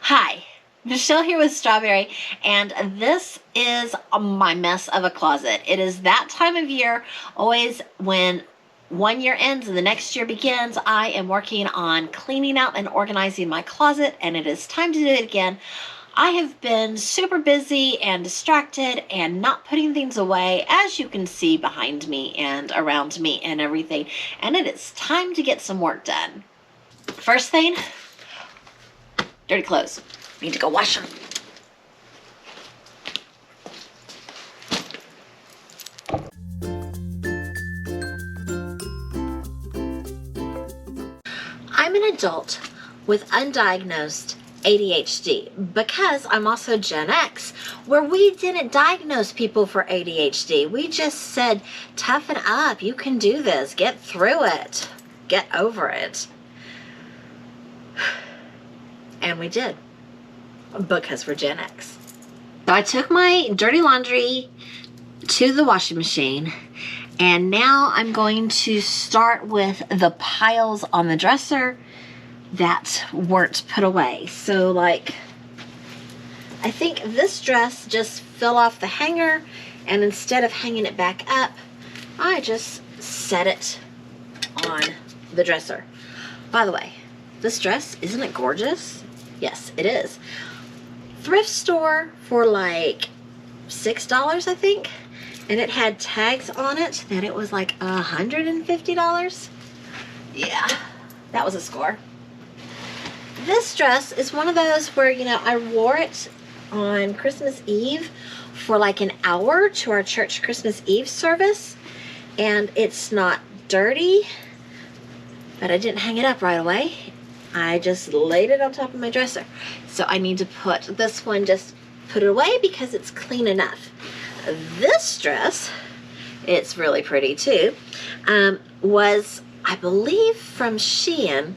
Hi, Michelle here with StrawBearie, and this is my mess of a closet. It is that time of year, always when one year ends and the next year begins. I am working on cleaning out and organizing my closet, and it is time to do it again. I have been super busy and distracted and not putting things away, as you can see behind me and around me and everything, and it is time to get some work done. First thing, dirty clothes. Need to go wash them. I'm an adult with undiagnosed ADHD because I'm also Gen X, where we didn't diagnose people for ADHD. We just said, toughen up, you can do this, get through it, get over it. And we did, because we're Gen X. So I took my dirty laundry to the washing machine, and now I'm going to start with the piles on the dresser that weren't put away. So like, I think this dress just fell off the hanger, and instead of hanging it back up, I just set it on the dresser. By the way, this dress, isn't it gorgeous? Yes, it is. Thrift store for like $6, I think, and it had tags on it that it was like $150. Yeah, that was a score. This dress is one of those where, you know, I wore it on Christmas Eve for like an hour to our church Christmas Eve service, and it's not dirty, but I didn't hang it up right away. I just laid it on top of my dresser. So I need to put this one, just put it away because it's clean enough. This dress, it's really pretty too, was, I believe, from Shein.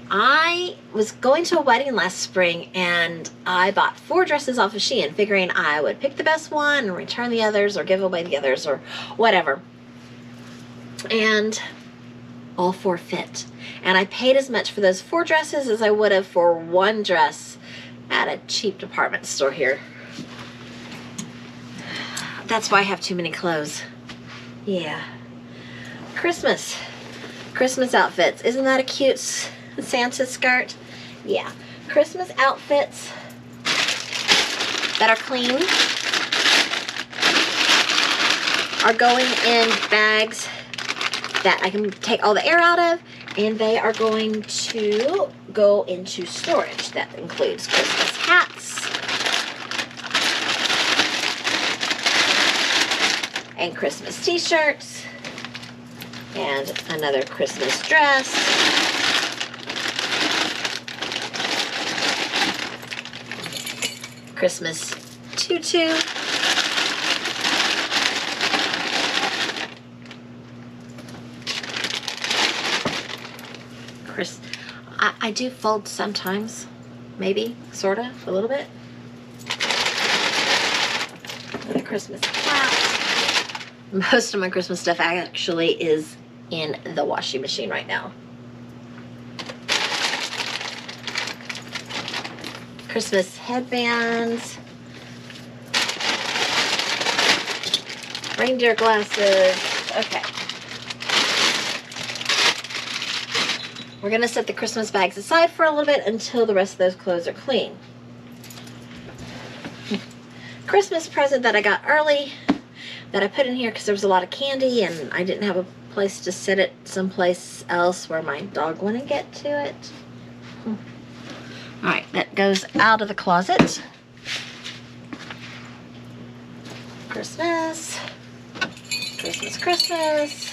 I was going to a wedding last spring and I bought 4 dresses off of Shein, figuring I would pick the best one and return the others or give away the others or whatever. And all 4 fit. And I paid as much for those 4 dresses as I would have for one dress at a cheap department store here. That's why I have too many clothes. Yeah. Christmas outfits. Isn't that a cute Santa skirt? Yeah. Christmas outfits that are clean are going in bags that I can take all the air out of, and they are going to go into storage. That includes Christmas hats and Christmas t-shirts and another Christmas dress. Christmas tutu. I do fold sometimes, maybe, sorta, a little bit. And a Christmas hat. Most of my Christmas stuff actually is in the washing machine right now. Christmas headbands. Reindeer glasses. Okay. We're going to set the Christmas bags aside for a little bit until the rest of those clothes are clean. Christmas present that I got early that I put in here because there was a lot of candy and I didn't have a place to set it someplace else where my dog wouldn't get to it. Alright, that goes out of the closet. Christmas. Christmas, Christmas.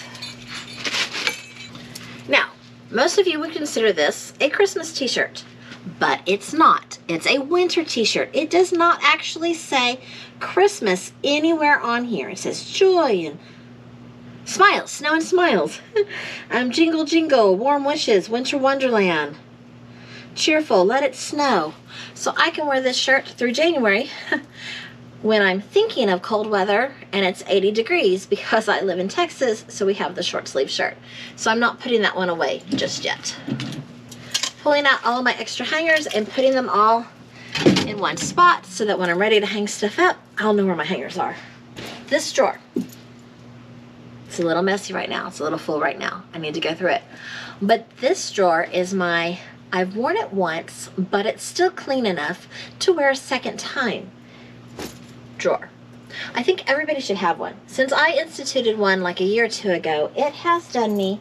Now, most of you would consider this a Christmas t-shirt, but it's not. It's a winter t-shirt. It does not actually say Christmas anywhere on here. It says joy and smiles, snow and smiles. Jingle, jingle, warm wishes, winter wonderland. Cheerful, let it snow. So I can wear this shirt through January when I'm thinking of cold weather and it's 80 degrees because I live in Texas, so we have the short sleeve shirt. So I'm not putting that one away just yet. Pulling out all of my extra hangers and putting them all in one spot so that when I'm ready to hang stuff up, I'll know where my hangers are. This drawer, it's a little messy right now. It's a little full right now. I need to go through it. But this drawer is my, I've worn it once, but it's still clean enough to wear a second time drawer. I think everybody should have one. Since I instituted one like a year or two ago, it has done me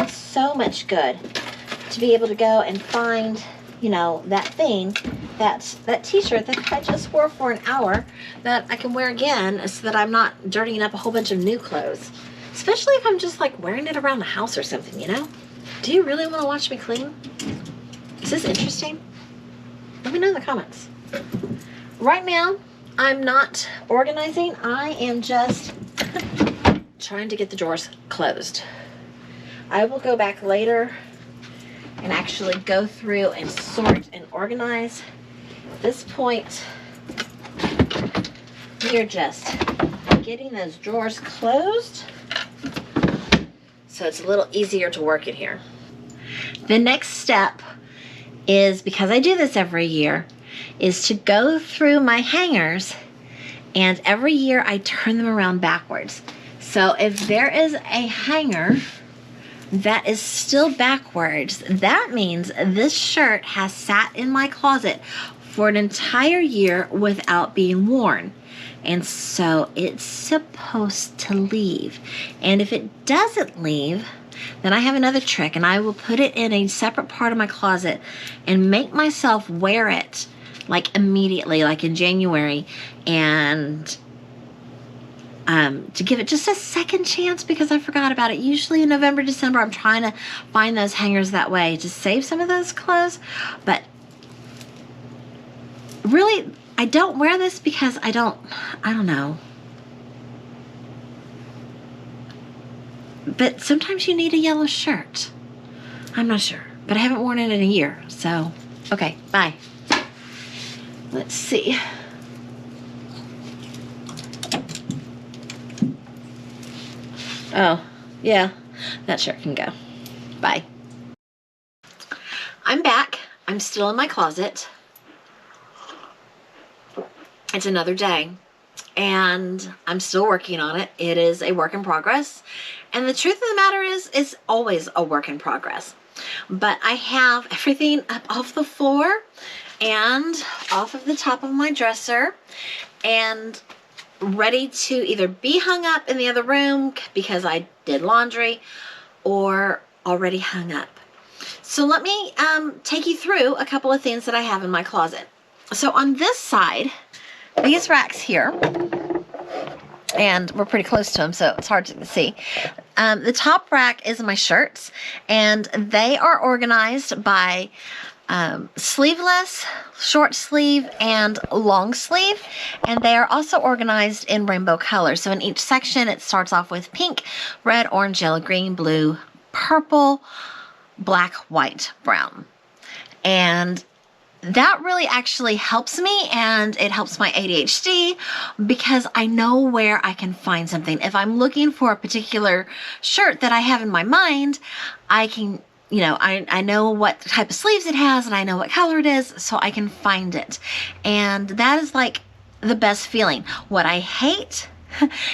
so much good to be able to go and find, you know, that thing, that t-shirt that I just wore for an hour that I can wear again so that I'm not dirtying up a whole bunch of new clothes. Especially if I'm just like wearing it around the house or something, you know? Do you really want to watch me clean? Is this interesting? Let me know in the comments. Right now, I'm not organizing. I am just trying to get the drawers closed. I will go back later and actually go through and sort and organize. At this point, we are just getting those drawers closed so it's a little easier to work in here. The next step is, because I do this every year, is to go through my hangers, and every year I turn them around backwards. So if there is a hanger that is still backwards, that means this shirt has sat in my closet for an entire year without being worn. And so it's supposed to leave. And if it doesn't leave, then I have another trick, and I will put it in a separate part of my closet and make myself wear it like immediately, like in January, and to give it just a second chance because I forgot about it. Usually in November, December, I'm trying to find those hangers that way to save some of those clothes. But really, I don't wear this because I don't know. But sometimes you need a yellow shirt. I'm not sure, but I haven't worn it in a year. So, okay, bye. Let's see. Oh, yeah, that shirt can go. Bye. I'm back. I'm still in my closet. It's another day, and I'm still working on it. It is a work in progress, and the truth of the matter is, it's always a work in progress. But I have everything up off the floor and off of the top of my dresser and ready to either be hung up in the other room because I did laundry or already hung up. So let me take you through a couple of things that I have in my closet. So on this side, these racks here, and we're pretty close to them, so it's hard to see. The top rack is my shirts, and they are organized by sleeveless, short sleeve, and long sleeve, and they are also organized in rainbow colors. So in each section, it starts off with pink, red, orange, yellow, green, blue, purple, black, white, brown. And that really actually helps me, and it helps my ADHD because I know where I can find something. If I'm looking for a particular shirt that I have in my mind, I can, you know, I know what type of sleeves it has and I know what color it is, so I can find it. And that is like the best feeling. What I hate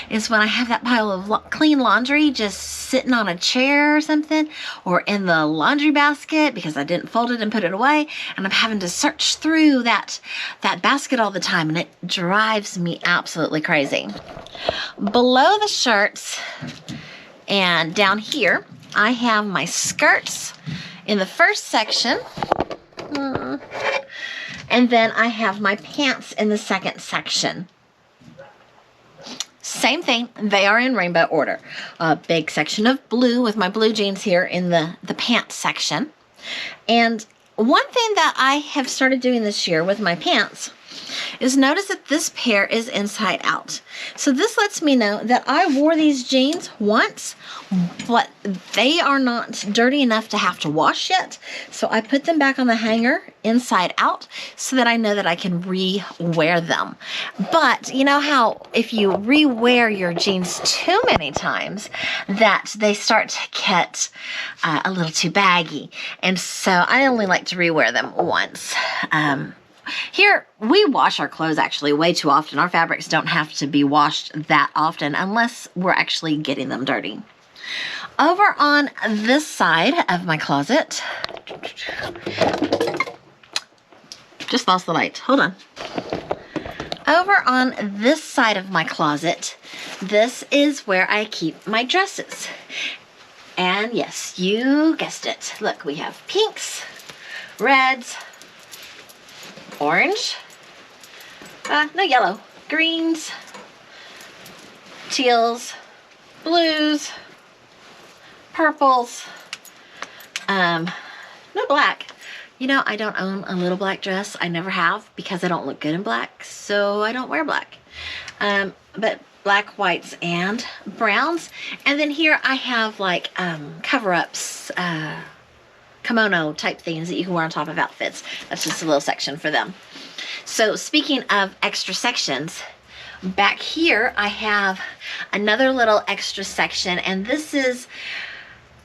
is when I have that pile of clean laundry just sitting on a chair or something, or in the laundry basket because I didn't fold it and put it away, and I'm having to search through that basket all the time, and it drives me absolutely crazy. Below the shirts and down here, I have my skirts in the first section, and then I have my pants in the second section. Same thing, they are in rainbow order. A big section of blue with my blue jeans here in the pants section. And one thing that I have started doing this year with my pants is notice that this pair is inside out. So this lets me know that I wore these jeans once, but they are not dirty enough to have to wash yet. So I put them back on the hanger inside out so that I know that I can re-wear them. But you know how if you re-wear your jeans too many times that they start to get a little too baggy. And so I only like to re-wear them once. here we wash our clothes actually way too often. Our fabrics don't have to be washed that often unless we're actually getting them dirty. Over on this side of my closet, just lost the light, hold on. Over on this side of my closet, this is where I keep my dresses. And yes, you guessed it. Look, we have pinks, reds, orange, no yellow, greens, teals, blues, purples, no black. You know, I don't own a little black dress. I never have because I don't look good in black, so I don't wear black. But black, whites, and browns. And then here I have like cover-ups, kimono type things that you can wear on top of outfits. That's just a little section for them. So speaking of extra sections, back here I have another little extra section, and this is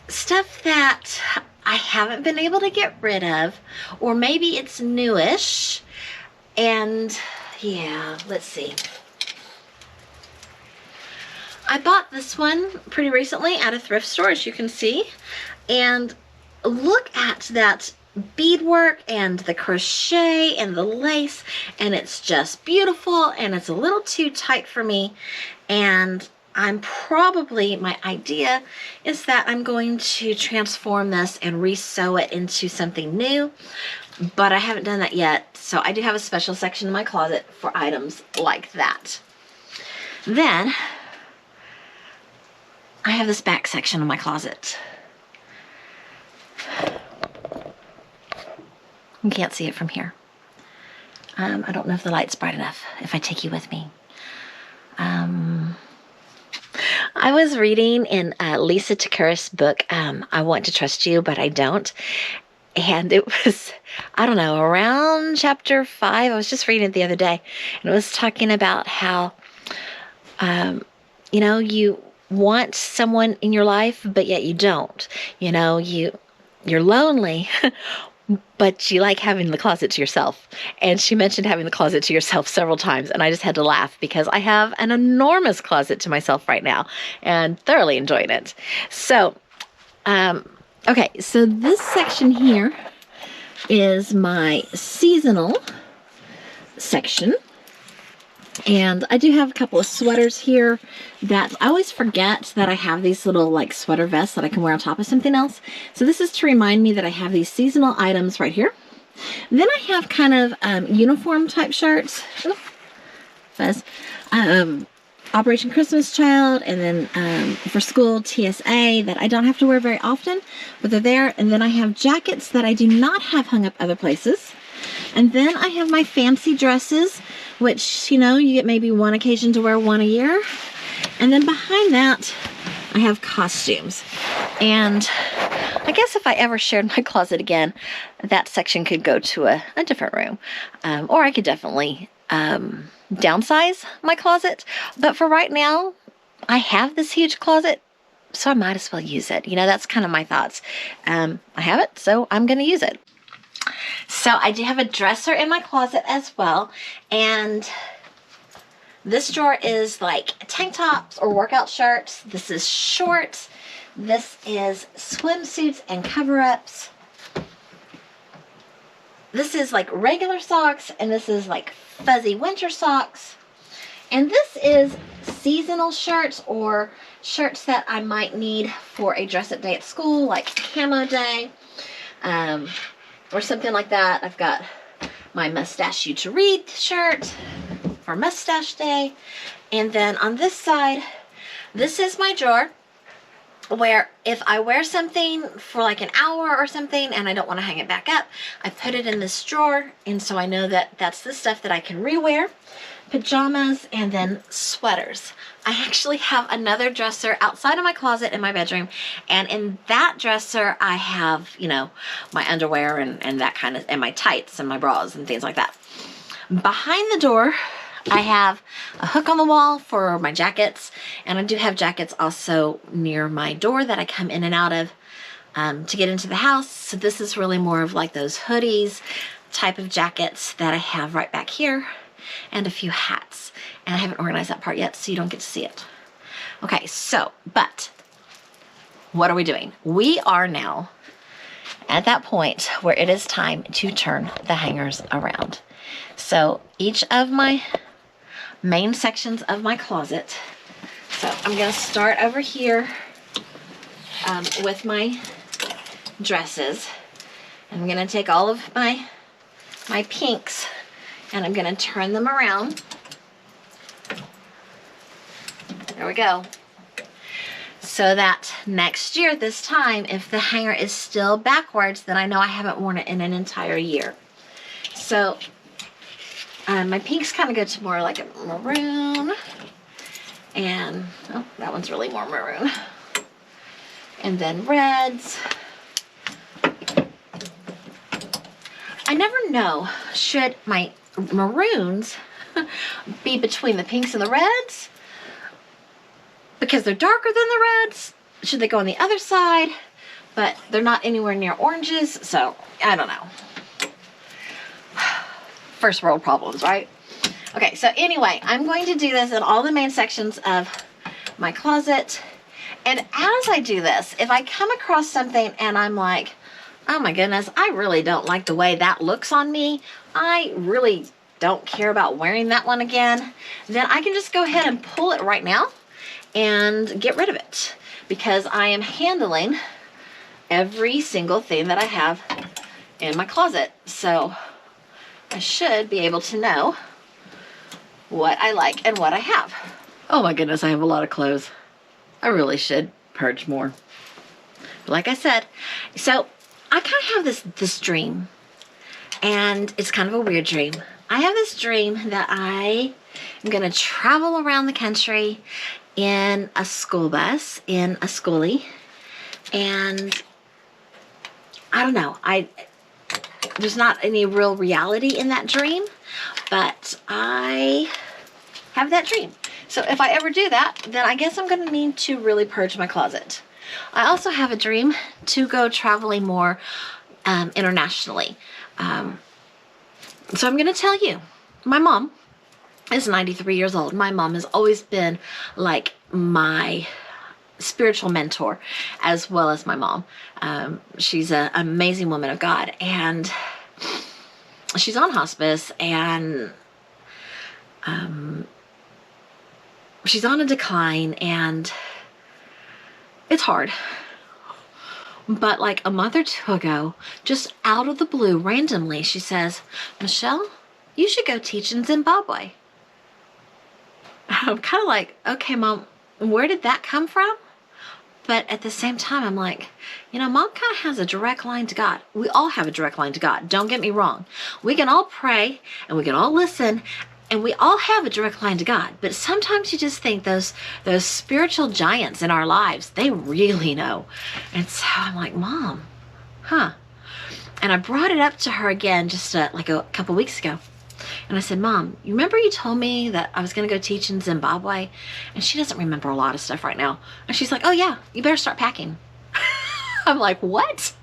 stuff that I haven't been able to get rid of, or maybe it's newish. And yeah, let's see. I bought this one pretty recently at a thrift store, as you can see, and look at that beadwork and the crochet and the lace, and it's just beautiful, and it's a little too tight for me. And my idea is that I'm going to transform this and re-sew it into something new, but I haven't done that yet. So I do have a special section in my closet for items like that. Then I have this back section of my closet. You can't see it from here. I don't know if the light's bright enough if I take you with me. I was reading in Lisa Takura's book, I Want to Trust You, But I Don't. And it was, I don't know, around chapter 5. I was just reading it the other day. And it was talking about how, you know, you want someone in your life, but yet you don't. You know, you're lonely, but you like having the closet to yourself. And she mentioned having the closet to yourself several times, and I just had to laugh because I have an enormous closet to myself right now and thoroughly enjoying it. So, okay, so this section here is my seasonal section. And I do have a couple of sweaters here that I always forget that I have these little like sweater vests that I can wear on top of something else. So this is to remind me that I have these seasonal items right here. Then I have kind of uniform type shirts. Oh, fuzz. Operation Christmas Child, and then for school TSA that I don't have to wear very often, but they're there. And then I have jackets that I do not have hung up other places. And then I have my fancy dresses, which, you know, you get maybe one occasion to wear one a year. And then behind that, I have costumes. And I guess if I ever shared my closet again, that section could go to a different room. Or I could definitely downsize my closet. But for right now, I have this huge closet, so I might as well use it. You know, that's kind of my thoughts. I have it, so I'm going to use it. So I do have a dresser in my closet as well, and this drawer is like tank tops or workout shirts. This is shorts. This is swimsuits and cover-ups. This is like regular socks, and this is like fuzzy winter socks. And this is seasonal shirts or shirts that I might need for a dress-up day at school, like camo day. Or something like that. I've got my Mustache You to Read shirt for mustache day. And then on this side, this is my drawer where if I wear something for like an hour or something and I don't want to hang it back up, I put it in this drawer, and so I know that that's the stuff that I can rewear. Pajamas, and then sweaters. I actually have another dresser outside of my closet in my bedroom, and in that dresser I have, you know, my underwear and that kind of, and my tights and my bras and things like that. Behind the door I have a hook on the wall for my jackets, and I do have jackets also near my door that I come in and out of to get into the house. So this is really more of like those hoodies, type of jackets that I have right back here, and a few hats. And I haven't organized that part yet, so you don't get to see it. Okay, so, but what are we doing? We are now at that point where it is time to turn the hangers around. So each of my main sections of my closet. So I'm gonna start over here with my dresses. I'm gonna take all of my pinks and I'm gonna turn them around. There we go. So that next year at this time, if the hanger is still backwards, then I know I haven't worn it in an entire year. So my pinks kind of go to more like a maroon. And, oh, that one's really more maroon. And then reds. I never know, should my maroons be between the pinks and the reds? Because they're darker than the reds? Should they go on the other side? But they're not anywhere near oranges, so I don't know. First world problems, right? Okay, so anyway, I'm going to do this in all the main sections of my closet. And as I do this, if I come across something and I'm like, oh my goodness, I really don't like the way that looks on me, I really don't care about wearing that one again, then I can just go ahead and pull it right now and get rid of it, because I am handling every single thing that I have in my closet. So I should be able to know what I like and what I have. Oh my goodness, I have a lot of clothes. I really should purge more. But like I said, so I kind of have this dream, and it's kind of a weird dream. I have this dream that I am going to travel around the country in a school bus, in a schoolie, and I don't know, there's not any real reality in that dream, but I have that dream. So if I ever do that, then I guess I'm going to need to really purge my closet. I also have a dream to go traveling more internationally. So I'm going to tell you, my mom is 93 years old. My mom has always been like my spiritual mentor, as well as my mom. She's an amazing woman of God, and she's on hospice, and she's on a decline, and it's hard. But like a month or two ago, just out of the blue, randomly, she says, Michelle, you should go teach in Zimbabwe. I'm kind of like, okay, Mom, where did that come from? But at the same time, I'm like, you know, Mom kind of has a direct line to God. We all have a direct line to God. Don't get me wrong. We can all pray and we can all listen, and we all have a direct line to God. But sometimes you just think those spiritual giants in our lives, they really know. And so I'm like, Mom, huh? And I brought it up to her again just like a couple weeks ago. And I said, Mom, you remember you told me that I was going to go teach in Zimbabwe? And she doesn't remember a lot of stuff right now. And she's like, oh yeah, you better start packing. I'm like, what?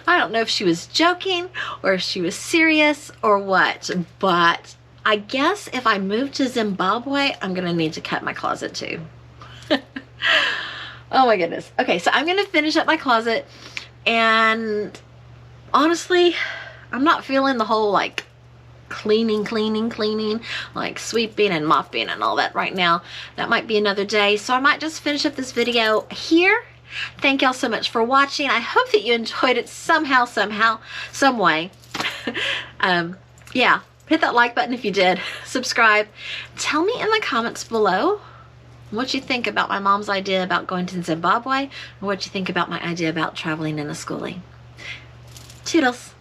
I don't know if she was joking or if she was serious or what. But I guess if I move to Zimbabwe, I'm going to need to cut my closet too. Oh my goodness. Okay, so I'm going to finish up my closet. And honestly, I'm not feeling the whole like cleaning, like sweeping and mopping and all that right now. That might be another day. So I might just finish up this video here. Thank y'all so much for watching. I hope that you enjoyed it somehow, some way. Yeah, hit that like button if you did. Subscribe. Tell me in the comments below what you think about my mom's idea about going to Zimbabwe, or what you think about my idea about traveling in a schoolie. Toodles.